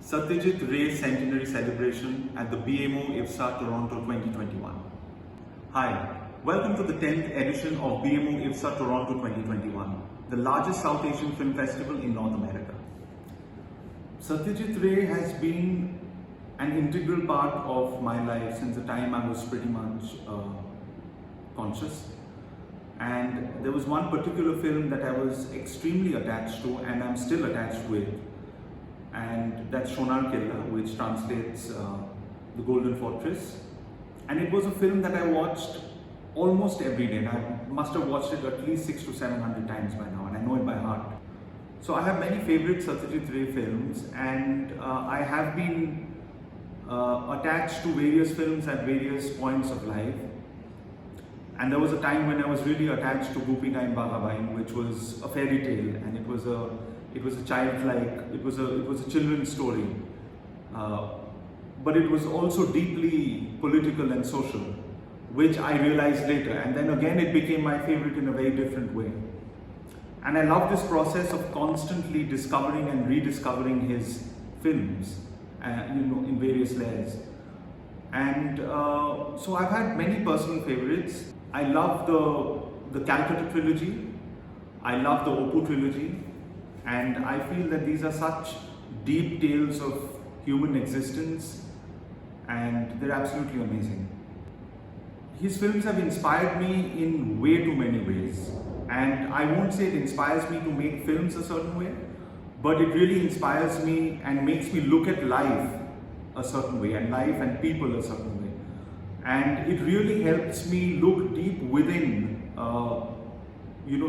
Satyajit Ray Centenary Celebration at the BMO IFSA Toronto 2021. Hi, welcome to the 10th edition of BMO IFSA Toronto 2021, the largest South Asian film festival in North America. Satyajit Ray has been an integral part of my life since the time I was pretty much conscious. And there was one particular film that I was extremely attached to and I'm still attached with. And that's Sonar Killa, which translates the Golden Fortress. And it was a film that I watched almost every day. And I must have watched it at least 600 to 700 times by now, and I know it by heart. So I have many favorite Satyajit Ray films, and I have been attached to various films at various points of life. And there was a time when I was really attached to Gopika and Bhagabain, which was a fairy tale, and it was a childlike, it was a children's story, but it was also deeply political and social, which I realized later. And then again, it became my favorite in a very different way. And I love this process of constantly discovering and rediscovering his films, in various layers. And so I've had many personal favorites. I love the Calcutta trilogy. I love the Opoo trilogy. And I feel that these are such deep tales of human existence, and they're absolutely amazing. His films have inspired me in way too many ways. And I won't say it inspires me to make films a certain way, but it really inspires me and makes me look at life a certain way, and life and people a certain way. And it really helps me look deep within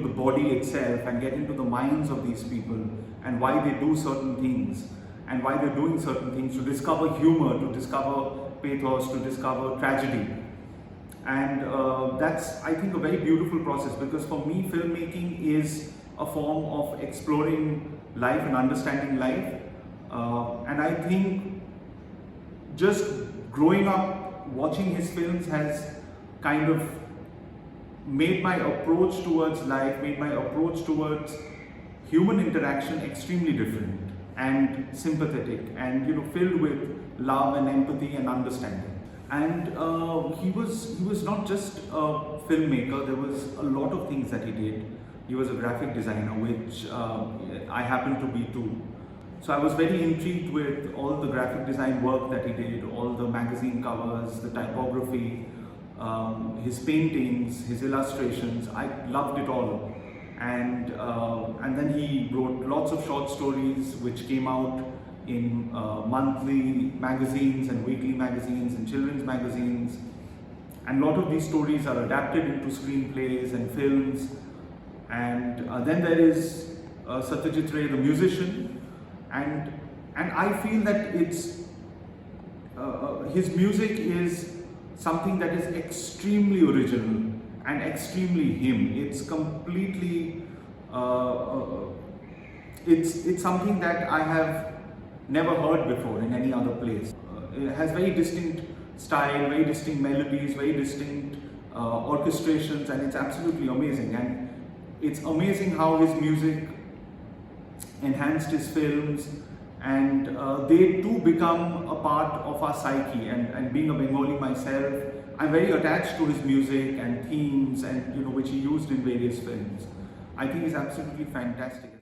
the body itself and get into the minds of these people and why they do certain things and why they're doing certain things, to discover humor, to discover pathos, to discover tragedy. And that's, I think, a very beautiful process, because for me, filmmaking is a form of exploring life and understanding life. And I think just growing up watching his films has kind of made my approach towards life, made my approach towards human interaction extremely different and sympathetic, and filled with love and empathy and understanding. And he was not just a filmmaker. There was a lot of things that he did. He was a graphic designer, which I happen to be too. So I was very intrigued with all the graphic design work that he did, all the magazine covers, the typography, his paintings, his illustrations. I loved it all. And then he wrote lots of short stories which came out in monthly magazines and weekly magazines and children's magazines. And a lot of these stories are adapted into screenplays and films. And then there is Satyajit Ray, the musician. And I feel that his music is something that is extremely original and extremely him. It's completely, it's something that I have never heard before in any other place. It has very distinct style, very distinct melodies, very distinct orchestrations, and it's absolutely amazing. And it's amazing how his music enhanced his films, and they too become a part of our psyche. And being a Bengali myself, I'm very attached to his music and themes, and which he used in various films. I think he's absolutely fantastic.